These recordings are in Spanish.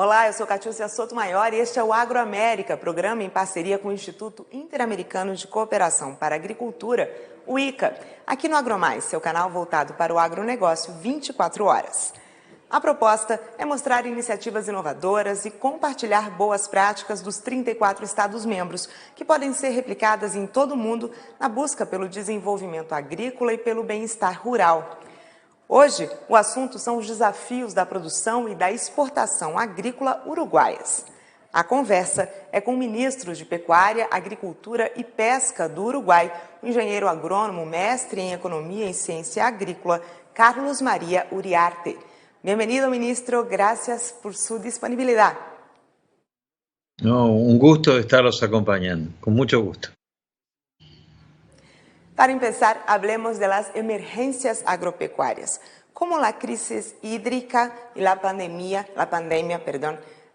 Olá, eu sou Catiúcia Sotomayor e este é o Agroamérica, programa em parceria com o Instituto Interamericano de Cooperação para a Agricultura, o ICA, aqui no AgroMais, seu canal voltado para o agronegócio 24 horas. A proposta é mostrar iniciativas inovadoras e compartilhar boas práticas dos 34 Estados-membros, que podem ser replicadas em todo o mundo na busca pelo desenvolvimento agrícola e pelo bem-estar rural. Hoje, o assunto são os desafios da produção e da exportação agrícola uruguaias. A conversa é com o ministro de Pecuária, Agricultura e Pesca do Uruguai, o engenheiro agrônomo, mestre em Economia e Ciência Agrícola, Carlos María Uriarte. Bienvenido, ministro. Gracias por su disponibilidad. No, un gusto estarlos acompañando, con mucho gusto. Para empezar, hablemos de las emergencias agropecuarias, como la crisis hídrica y la pandemia,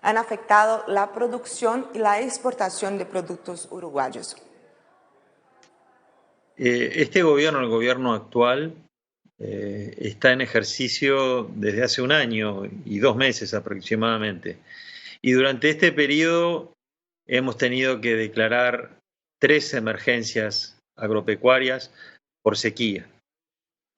han afectado la producción y la exportación de productos uruguayos. Este gobierno, el gobierno actual, está en ejercicio desde hace 1 año y 2 meses aproximadamente. Y durante este periodo hemos tenido que declarar 3 emergencias agropecuarias por sequía.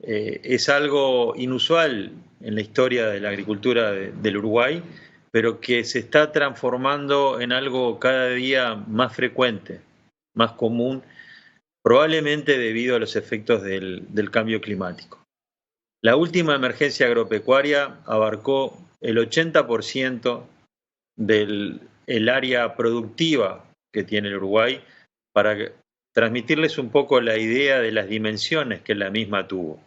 Es algo inusual en la historia de la agricultura del Uruguay, pero que se está transformando en algo cada día más frecuente, más común, probablemente debido a los efectos del cambio climático. La última emergencia agropecuaria abarcó el 80% del área productiva que tiene el Uruguay, para transmitirles un poco la idea de las dimensiones que la misma tuvo.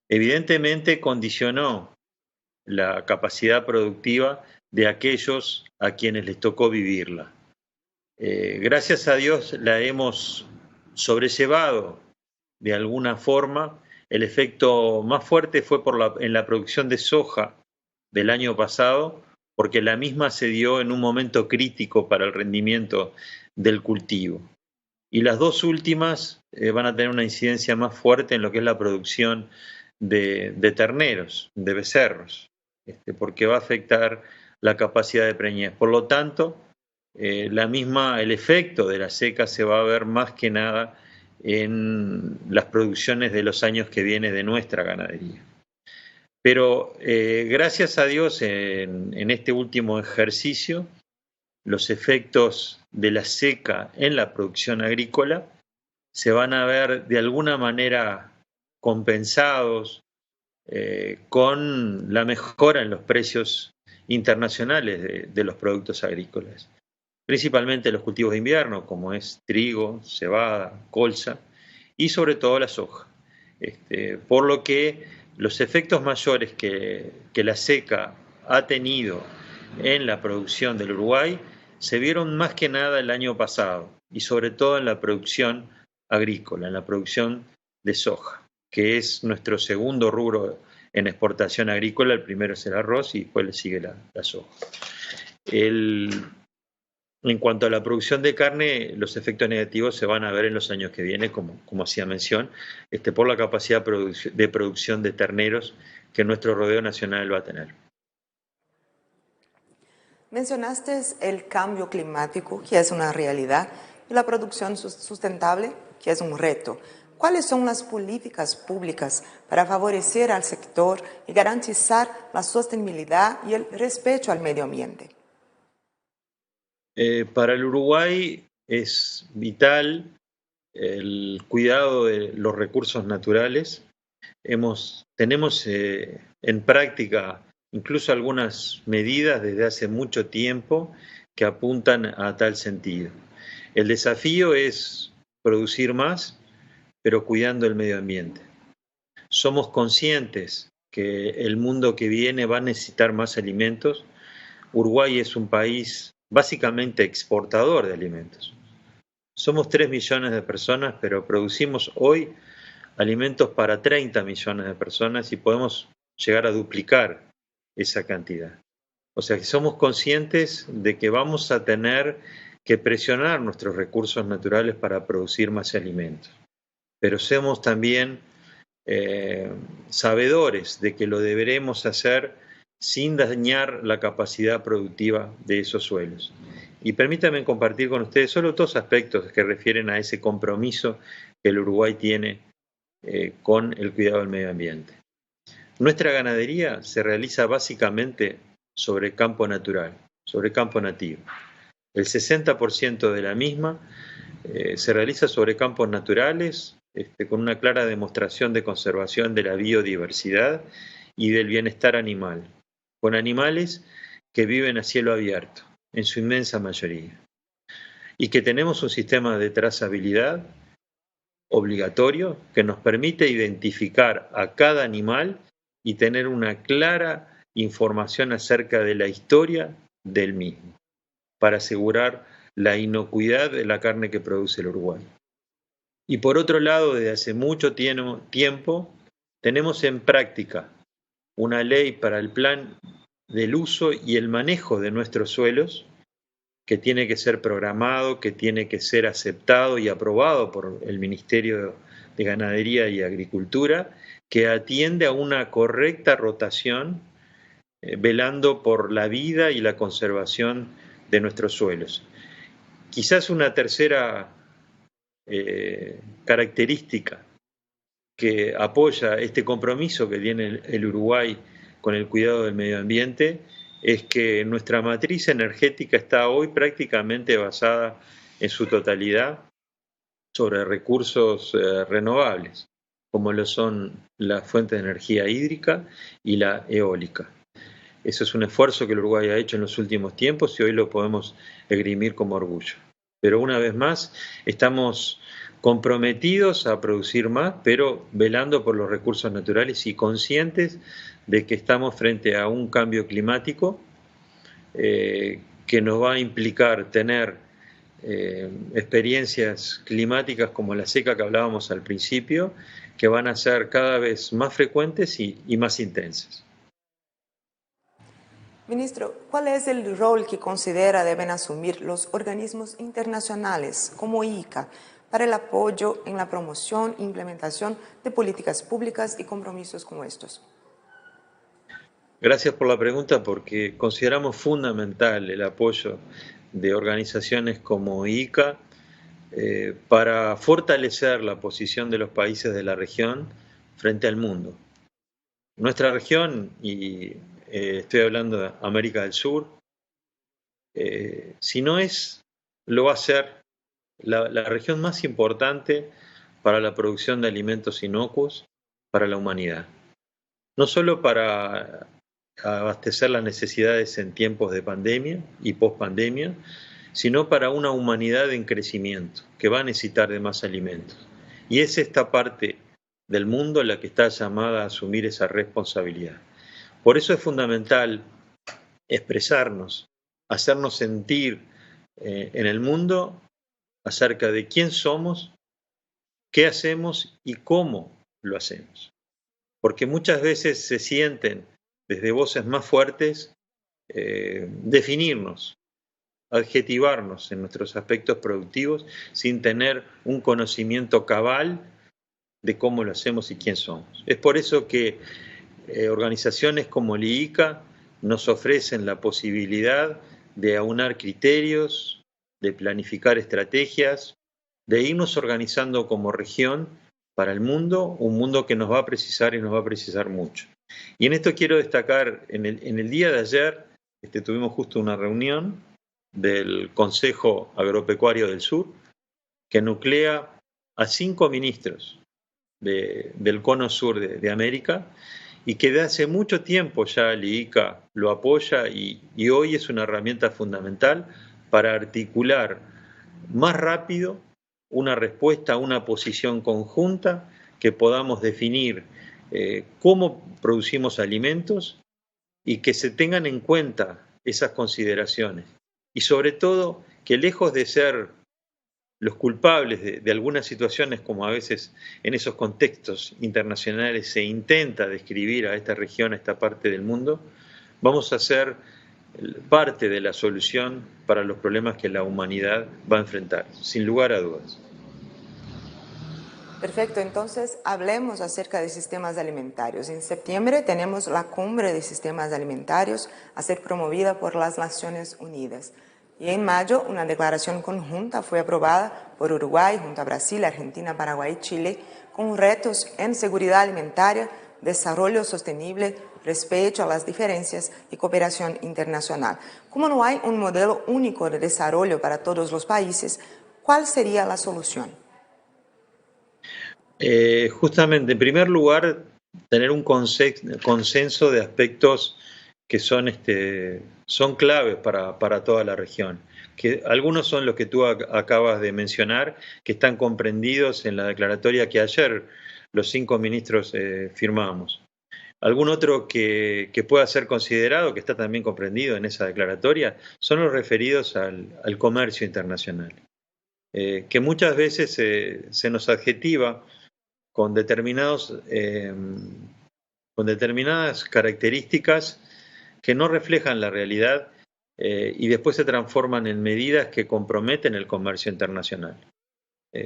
Evidentemente condicionó la capacidad productiva de aquellos a quienes les tocó vivirla. Gracias a Dios la hemos sobrellevado de alguna forma. El efecto más fuerte fue en la producción de soja del año pasado, porque la misma se dio en un momento crítico para el rendimiento del cultivo. Y las 2 últimas van a tener una incidencia más fuerte en lo que es la producción de terneros, de becerros, porque va a afectar la capacidad de preñez. Por lo tanto, el efecto de la seca se va a ver más que nada en las producciones de los años que vienen de nuestra ganadería. Pero gracias a Dios en este último ejercicio, los efectos de la seca en la producción agrícola se van a ver de alguna manera compensados con la mejora en los precios internacionales de los productos agrícolas, principalmente los cultivos de invierno, como es trigo, cebada, colza y sobre todo la soja. Por lo que los efectos mayores que la seca ha tenido en la producción del Uruguay se vieron más que nada el año pasado, y sobre todo en la producción agrícola, en la producción de soja, que es nuestro segundo rubro en exportación agrícola. El primero es el arroz y después le sigue la soja. En cuanto a la producción de carne, los efectos negativos se van a ver en los años que vienen, como hacía mención, por la capacidad de producción de terneros que nuestro rodeo nacional va a tener. Mencionaste el cambio climático, que es una realidad, y la producción sustentable, que es un reto. ¿Cuáles son las políticas públicas para favorecer al sector y garantizar la sostenibilidad y el respeto al medio ambiente? Para el Uruguay es vital el cuidado de los recursos naturales. Tenemos en práctica incluso algunas medidas desde hace mucho tiempo que apuntan a tal sentido. El desafío es producir más, pero cuidando el medio ambiente. Somos conscientes que el mundo que viene va a necesitar más alimentos. Uruguay es un país básicamente exportador de alimentos. Somos 3 millones de personas, pero producimos hoy alimentos para 30 millones de personas y podemos llegar a duplicar esa cantidad. O sea que somos conscientes de que vamos a tener que presionar nuestros recursos naturales para producir más alimentos. Pero somos también sabedores de que lo deberemos hacer sin dañar la capacidad productiva de esos suelos. Y permítanme compartir con ustedes solo dos aspectos que refieren a ese compromiso que el Uruguay tiene con el cuidado del medio ambiente. Nuestra ganadería se realiza básicamente sobre campo natural, sobre campo nativo. El 60% de la misma se realiza sobre campos naturales, con una clara demostración de conservación de la biodiversidad y del bienestar animal, con animales que viven a cielo abierto, en su inmensa mayoría, y que tenemos un sistema de trazabilidad obligatorio que nos permite identificar a cada animal y tener una clara información acerca de la historia del mismo, para asegurar la inocuidad de la carne que produce el Uruguay. Y por otro lado, desde hace mucho tiempo, tenemos en práctica una ley para el plan del uso y el manejo de nuestros suelos, que tiene que ser programado, que tiene que ser aceptado y aprobado por el Ministerio de Ganadería y Agricultura, que atiende a una correcta rotación, velando por la vida y la conservación de nuestros suelos. Quizás una tercera característica que apoya este compromiso que tiene el Uruguay con el cuidado del medio ambiente es que nuestra matriz energética está hoy prácticamente basada en su totalidad sobre recursos renovables, como lo son las fuentes de energía hídrica y la eólica. Eso es un esfuerzo que el Uruguay ha hecho en los últimos tiempos y hoy lo podemos esgrimir como orgullo. Pero una vez más, estamos comprometidos a producir más, pero velando por los recursos naturales y conscientes de que estamos frente a un cambio climático que nos va a implicar tener experiencias climáticas como la seca que hablábamos al principio, que van a ser cada vez más frecuentes y más intensas. Ministro, ¿cuál es el rol que considera deben asumir los organismos internacionales como ICA para el apoyo en la promoción e implementación de políticas públicas y compromisos como estos? Gracias por la pregunta, porque consideramos fundamental el apoyo de organizaciones como ICA para fortalecer la posición de los países de la región frente al mundo. Nuestra región, y estoy hablando de América del Sur, si no es, lo va a ser la región más importante para la producción de alimentos inocuos para la humanidad. No solo para abastecer las necesidades en tiempos de pandemia y post-pandemia, sino para una humanidad en crecimiento, que va a necesitar de más alimentos. Y es esta parte del mundo la que está llamada a asumir esa responsabilidad. Por eso es fundamental expresarnos, hacernos sentir en el mundo acerca de quién somos, qué hacemos y cómo lo hacemos. Porque muchas veces se sienten desde voces más fuertes definirnos, adjetivarnos en nuestros aspectos productivos sin tener un conocimiento cabal de cómo lo hacemos y quién somos. Es por eso que organizaciones como el ICA nos ofrecen la posibilidad de aunar criterios, de planificar estrategias, de irnos organizando como región para el mundo, un mundo que nos va a precisar y nos va a precisar mucho. Y en esto quiero destacar, en el día de ayer tuvimos justo una reunión del Consejo Agropecuario del Sur, que nuclea a 5 ministros del cono sur de América, y que de hace mucho tiempo ya el ICA lo apoya y hoy es una herramienta fundamental para articular más rápido una respuesta, una posición conjunta que podamos definir cómo producimos alimentos y que se tengan en cuenta esas consideraciones. Y sobre todo, que lejos de ser los culpables de algunas situaciones, como a veces en esos contextos internacionales se intenta describir a esta región, a esta parte del mundo, vamos a ser parte de la solución para los problemas que la humanidad va a enfrentar, sin lugar a dudas. Perfecto, entonces hablemos acerca de sistemas alimentarios. En septiembre tenemos la cumbre de sistemas alimentarios a ser promovida por las Naciones Unidas. Y en mayo una declaración conjunta fue aprobada por Uruguay junto a Brasil, Argentina, Paraguay y Chile con retos en seguridad alimentaria, desarrollo sostenible, respeto a las diferencias y cooperación internacional. Como no hay un modelo único de desarrollo para todos los países, ¿cuál sería la solución? Justamente, en primer lugar, tener un consenso de aspectos que son claves para toda la región. Que algunos son los que tú acabas de mencionar, que están comprendidos en la declaratoria que ayer los 5 ministros firmamos. Algún otro que pueda ser considerado, que está también comprendido en esa declaratoria, son los referidos al comercio internacional, que muchas veces se nos adjetiva con con determinadas características que no reflejan la realidad y después se transforman en medidas que comprometen el comercio internacional.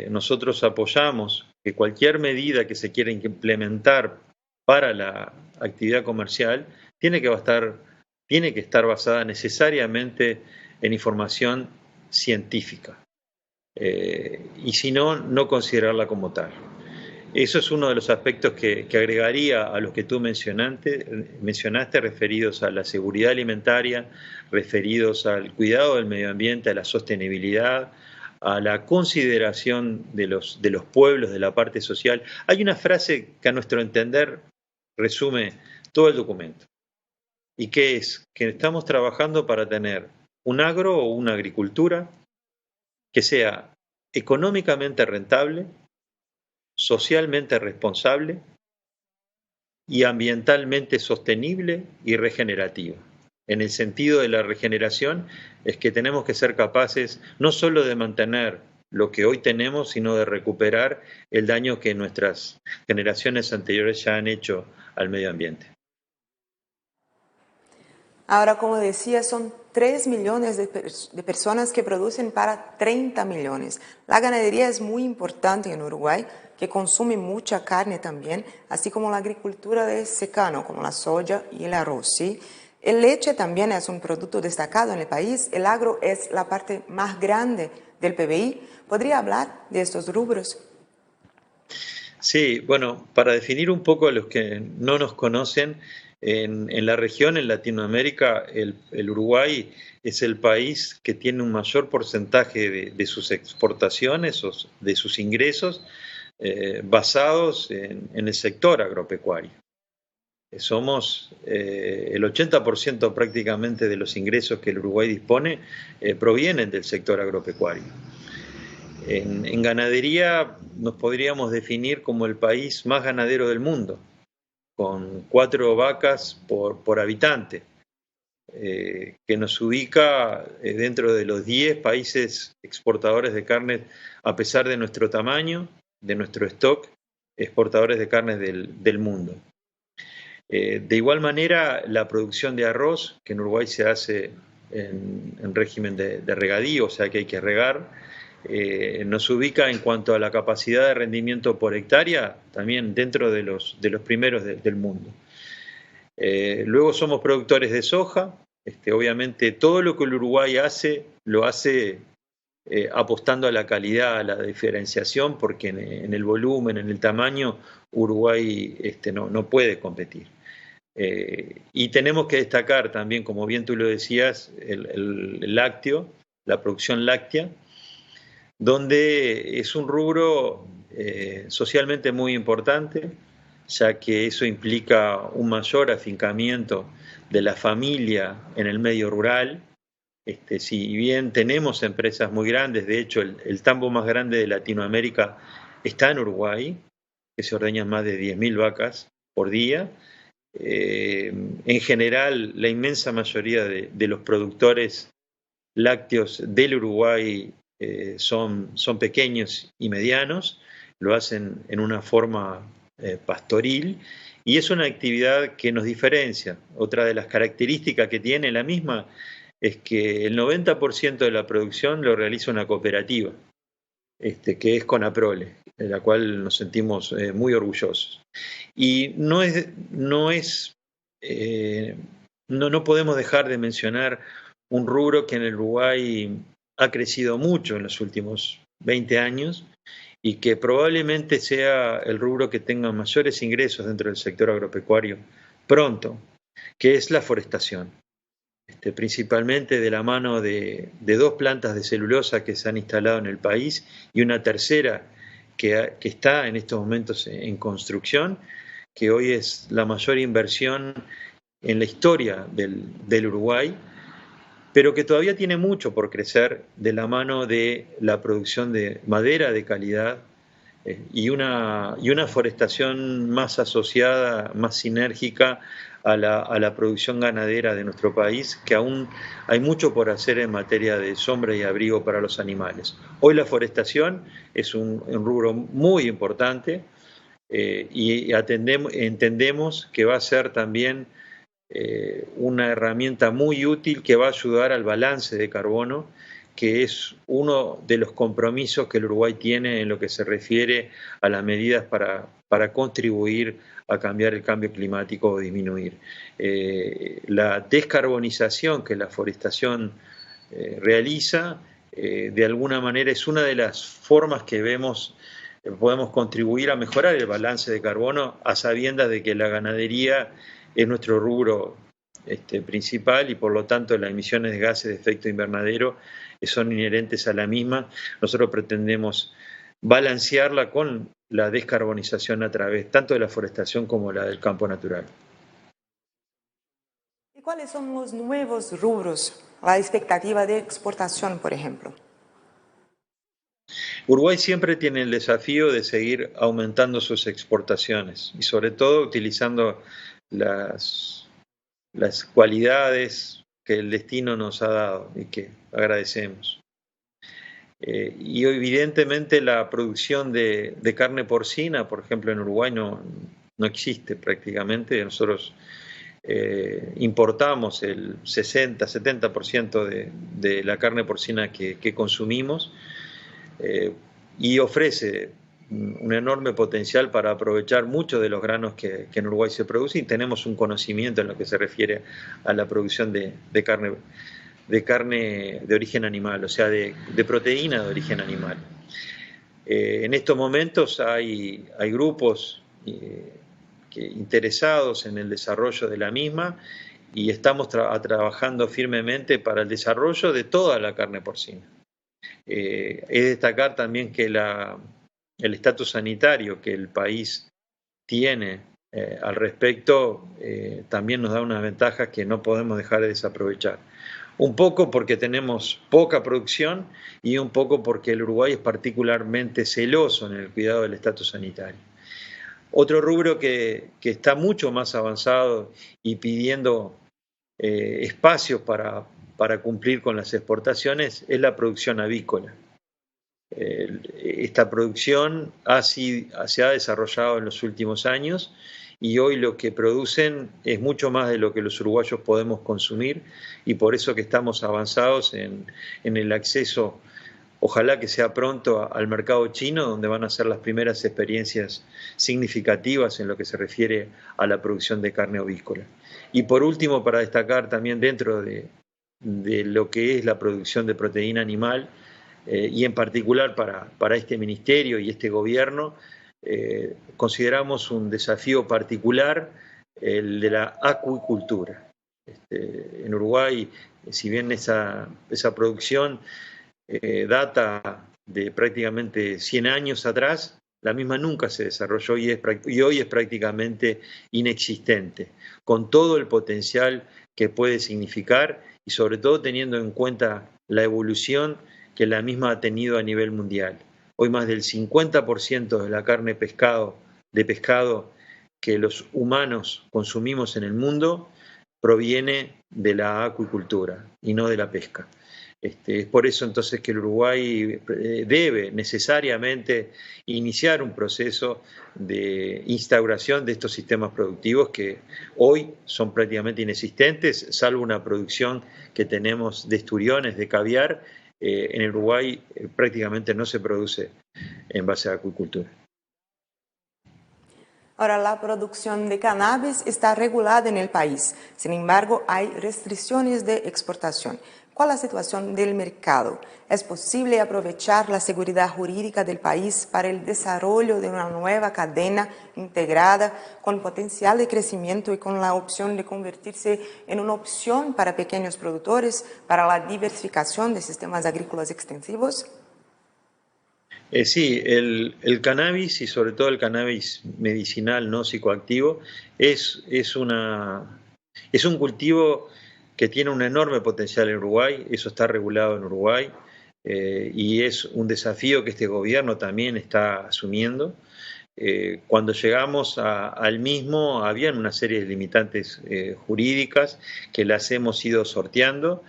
Nosotros apoyamos que cualquier medida que se quiera implementar para la actividad comercial tiene que estar basada necesariamente en información científica y si no, no considerarla como tal. Eso es uno de los aspectos que agregaría a los que tú mencionaste, referidos a la seguridad alimentaria, referidos al cuidado del medio ambiente, a la sostenibilidad, a la consideración de los pueblos, de la parte social. Hay una frase que a nuestro entender resume todo el documento, y que es que estamos trabajando para tener un agro o una agricultura que sea económicamente rentable, socialmente responsable y ambientalmente sostenible y regenerativa. En el sentido de la regeneración es que tenemos que ser capaces no solo de mantener lo que hoy tenemos, sino de recuperar el daño que nuestras generaciones anteriores ya han hecho al medio ambiente. Ahora, como decía, son 3 millones de personas que producen para 30 millones. La ganadería es muy importante en Uruguay, que consume mucha carne también, así como la agricultura de secano, como la soya y el arroz, ¿sí? El leche también es un producto destacado en el país. El agro es la parte más grande del PBI. ¿Podría hablar de estos rubros? Sí, bueno, para definir un poco a los que no nos conocen, en la región, en Latinoamérica, el Uruguay es el país que tiene un mayor porcentaje de sus exportaciones o de sus ingresos basados en el sector agropecuario. Somos el 80% prácticamente de los ingresos que el Uruguay dispone provienen del sector agropecuario. En ganadería nos podríamos definir como el país más ganadero del mundo, con 4 vacas por habitante, que nos ubica dentro de los 10 países exportadores de carne, a pesar de nuestro tamaño, de nuestro stock, exportadores de carne del mundo. De igual manera, la producción de arroz, que en Uruguay se hace en régimen de regadío, o sea que hay que regar, nos ubica en cuanto a la capacidad de rendimiento por hectárea también dentro de los primeros del mundo. Luego somos productores de soja. Obviamente todo lo que el Uruguay hace, lo hace apostando a la calidad, a la diferenciación, porque en el volumen, en el tamaño, Uruguay no puede competir. Y tenemos que destacar también, como bien tú lo decías, el lácteo, la producción láctea, donde es un rubro socialmente muy importante, ya que eso implica un mayor afincamiento de la familia en el medio rural. Si bien tenemos empresas muy grandes, de hecho el tambo más grande de Latinoamérica está en Uruguay, que se ordeñan más de 10.000 vacas por día. En general, la inmensa mayoría de los productores lácteos del Uruguay son pequeños y medianos, lo hacen en una forma pastoril, y es una actividad que nos diferencia. Otra de las características que tiene la misma es que el 90% de la producción lo realiza una cooperativa, que es Conaprole. de la cual nos sentimos muy orgullosos. Y no podemos dejar de mencionar un rubro que en el Uruguay ha crecido mucho en los últimos 20 años y que probablemente sea el rubro que tenga mayores ingresos dentro del sector agropecuario pronto, que es la forestación. Principalmente de la mano de 2 plantas de celulosa que se han instalado en el país y una tercera que está en estos momentos en construcción, que hoy es la mayor inversión en la historia del Uruguay, pero que todavía tiene mucho por crecer de la mano de la producción de madera de calidad y una forestación más asociada, más sinérgica a la producción ganadera de nuestro país, que aún hay mucho por hacer en materia de sombra y abrigo para los animales. Hoy la forestación es un rubro muy importante y entendemos que va a ser también una herramienta muy útil que va a ayudar al balance de carbono, que es uno de los compromisos que el Uruguay tiene en lo que se refiere a las medidas para contribuir a cambiar el cambio climático o disminuir. La descarbonización que la forestación realiza, de alguna manera es una de las formas que podemos contribuir a mejorar el balance de carbono a sabiendas de que la ganadería es nuestro rubro principal y por lo tanto las emisiones de gases de efecto invernadero son inherentes a la misma. Nosotros pretendemos balancearla con la descarbonización a través tanto de la forestación como la del campo natural. ¿Y cuáles son los nuevos rubros, la expectativa de exportación, por ejemplo? Uruguay siempre tiene el desafío de seguir aumentando sus exportaciones y sobre todo utilizando las cualidades que el destino nos ha dado y que agradecemos. Y evidentemente la producción de carne porcina, por ejemplo, en Uruguay no existe prácticamente. Nosotros importamos el 60-70% de la carne porcina que consumimos y ofrece un enorme potencial para aprovechar muchos de los granos que en Uruguay se producen y tenemos un conocimiento en lo que se refiere a la producción de carne de origen animal, o sea, de proteína de origen animal. En estos momentos hay grupos interesados en el desarrollo de la misma y estamos trabajando firmemente para el desarrollo de toda la carne porcina. Es destacar también que el estatus sanitario que el país tiene al respecto también nos da unas ventajas que no podemos dejar de desaprovechar. Un poco porque tenemos poca producción y un poco porque el Uruguay es particularmente celoso en el cuidado del estatus sanitario. Otro rubro que está mucho más avanzado y pidiendo espacios para cumplir con las exportaciones es la producción avícola. Esta producción se ha desarrollado en los últimos años y hoy lo que producen es mucho más de lo que los uruguayos podemos consumir y por eso que estamos avanzados en el acceso, ojalá que sea pronto, al mercado chino, donde van a ser las primeras experiencias significativas en lo que se refiere a la producción de carne ovícola. Y por último, para destacar también dentro de lo que es la producción de proteína animal, y en particular para este ministerio y este gobierno, consideramos un desafío particular el de la acuicultura. En Uruguay, si bien esa producción data de prácticamente 100 años atrás, la misma nunca se desarrolló y hoy es prácticamente inexistente, con todo el potencial que puede significar y sobre todo teniendo en cuenta la evolución que la misma ha tenido a nivel mundial. Hoy más del 50% de la carne de pescado que los humanos consumimos en el mundo proviene de la acuicultura y no de la pesca. Es por eso entonces que el Uruguay debe necesariamente iniciar un proceso de instauración de estos sistemas productivos que hoy son prácticamente inexistentes, salvo una producción que tenemos de esturiones, de caviar. En el Uruguay prácticamente no se produce en base a acuicultura. Ahora, la producción de cannabis está regulada en el país. Sin embargo, hay restricciones de exportación. ¿Cuál es la situación del mercado? ¿Es posible aprovechar la seguridad jurídica del país para el desarrollo de una nueva cadena integrada con potencial de crecimiento y con la opción de convertirse en una opción para pequeños productores para la diversificación de sistemas agrícolas extensivos? Sí, el cannabis y sobre todo el cannabis medicinal no psicoactivo es un cultivo que tiene un enorme potencial en Uruguay, eso está regulado en Uruguay y es un desafío que este gobierno también está asumiendo. Cuando llegamos al mismo habían una serie de limitantes jurídicas que las hemos ido sorteando.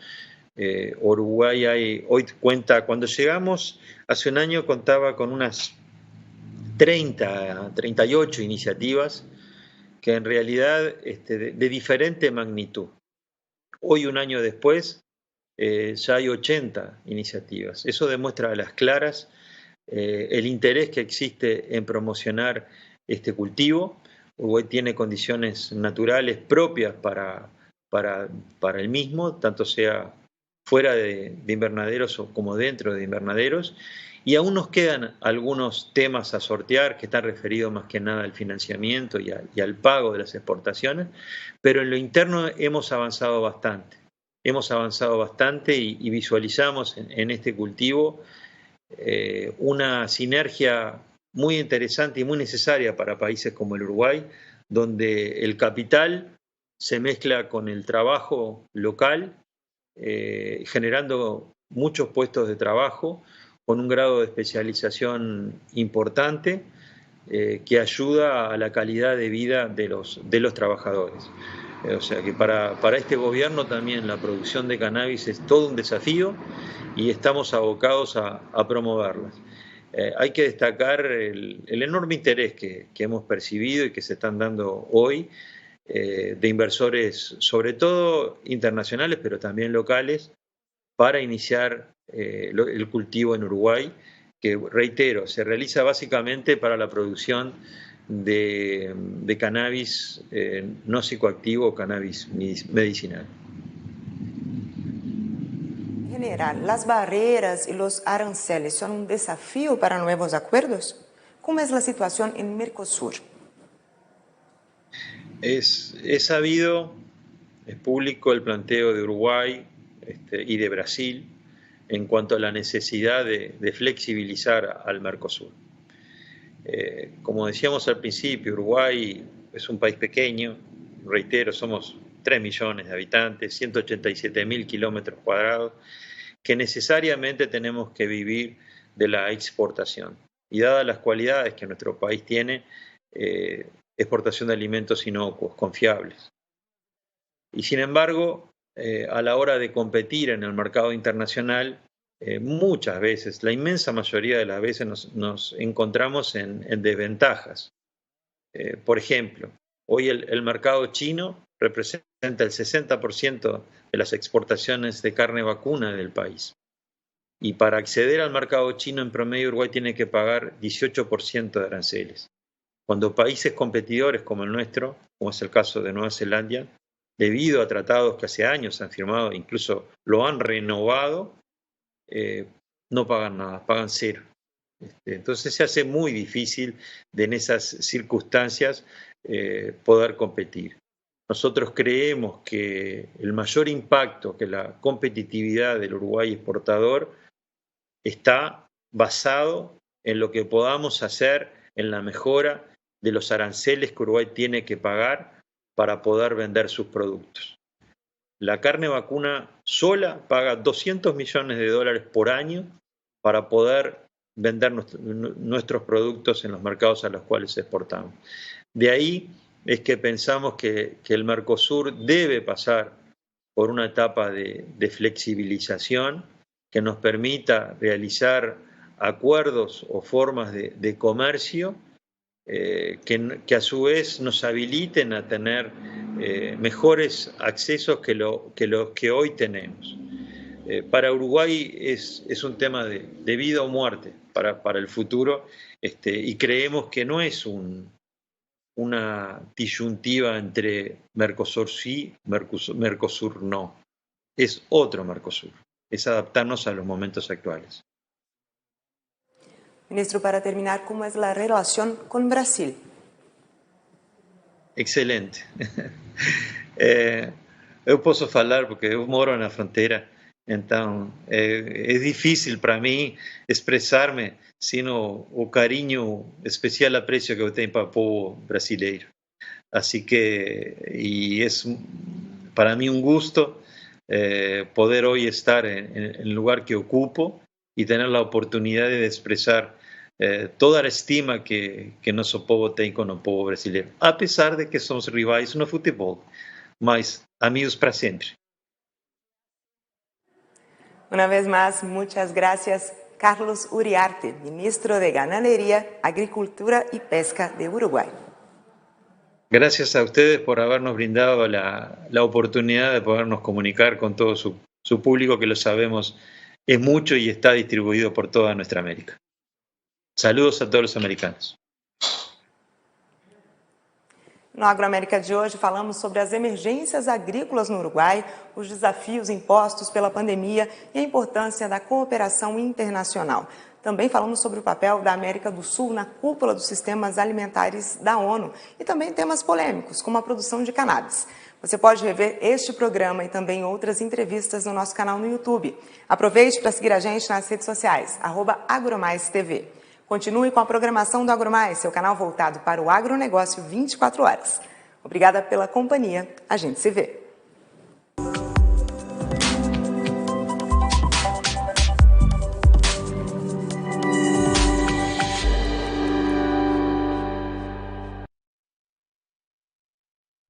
Uruguay hoy cuenta, cuando llegamos hace un año contaba con unas 38 iniciativas que en realidad de diferente magnitud. Hoy, un año después, ya hay 80 iniciativas. Eso demuestra a las claras el interés que existe en promocionar este cultivo. Uruguay tiene condiciones naturales propias para el mismo, tanto sea fuera de invernaderos como dentro de invernaderos, y aún nos quedan algunos temas a sortear que están referidos más que nada al financiamiento y al pago de las exportaciones, pero en lo interno hemos avanzado bastante. Hemos avanzado bastante y visualizamos en este cultivo una sinergia muy interesante y muy necesaria para países como el Uruguay, donde el capital se mezcla con el trabajo local, generando muchos puestos de trabajo, con un grado de especialización importante que ayuda a la calidad de vida de los trabajadores. O sea que para este gobierno también la producción de cannabis es todo un desafío y estamos abocados a promoverlas. Hay que destacar el enorme interés que hemos percibido y que se están dando hoy de inversores, sobre todo internacionales, pero también locales, para iniciar el cultivo en Uruguay, que, reitero, se realiza básicamente para la producción de cannabis no psicoactivo o cannabis medicinal. En general, ¿las barreras y los aranceles son un desafío para nuevos acuerdos? ¿Cómo es la situación en Mercosur? Es sabido, es público el planteo de Uruguay y de Brasil en cuanto a la necesidad de flexibilizar al Mercosur. Como decíamos al principio, Uruguay es un país pequeño, reitero, somos 3 millones de habitantes, 187.000 kilómetros cuadrados, que necesariamente tenemos que vivir de la exportación. Y dadas las cualidades que nuestro país tiene, exportación de alimentos inocuos, confiables. Y sin embargo, a la hora de competir en el mercado internacional, muchas veces, la inmensa mayoría de las veces nos encontramos en desventajas. Por ejemplo, hoy el mercado chino representa el 60% de las exportaciones de carne vacuna del país. Y para acceder al mercado chino, en promedio, Uruguay tiene que pagar 18% de aranceles. Cuando países competidores como el nuestro, como es el caso de Nueva Zelanda, debido a tratados que hace años han firmado, incluso lo han renovado, no pagan nada, pagan cero. Entonces se hace muy difícil en esas circunstancias poder competir. Nosotros creemos que el mayor impacto, que la competitividad del Uruguay exportador está basado en lo que podamos hacer en la mejora de los aranceles que Uruguay tiene que pagar para poder vender sus productos. La carne vacuna sola paga 200 millones de dólares por año para poder vender nuestros productos en los mercados a los cuales exportamos. De ahí es que pensamos que el Mercosur debe pasar por una etapa de flexibilización que nos permita realizar acuerdos o formas de comercio que a su vez nos habiliten a tener mejores accesos que los que hoy tenemos. Para Uruguay es un tema de vida o muerte para el futuro, y creemos que no es una disyuntiva entre Mercosur sí, Mercosur no. Es otro Mercosur, es adaptarnos a los momentos actuales. Ministro, para terminar, ¿cómo es la relación con Brasil? Excelente. Eu posso falar porque eu moro na fronteira, então é difícil para mim expressar-me sem o carinho, especial apreço que eu tenho para o povo brasileiro. Así que, y es para mí un gusto poder hoy estar en el lugar que ocupo y tener la oportunidad de expresar toda la estima que nuestro pueblo tiene con el pueblo brasileño, a pesar de que somos rivales no fútbol, mas amigos para siempre. Una vez más, muchas gracias, Carlos Uriarte, ministro de Ganadería, Agricultura y Pesca de Uruguay. Gracias a ustedes por habernos brindado la oportunidad de podernos comunicar con todo su público, que lo sabemos es mucho y está distribuido por toda nuestra América. Saludos a todos los americanos. No Agroamérica de hoje falamos sobre as emergências agrícolas no Uruguai, os desafios impostos pela pandemia e a importância da cooperação internacional. Também falamos sobre o papel da América do Sul na cúpula dos sistemas alimentares da ONU e também temas polêmicos, como a produção de cannabis. Você pode rever este programa e também outras entrevistas no nosso canal no YouTube. Aproveite para seguir a gente nas redes sociais, @AgroMaisTV. Continue com a programação do AgroMais, seu canal voltado para o agronegócio 24 horas. Obrigada pela companhia. A gente se vê.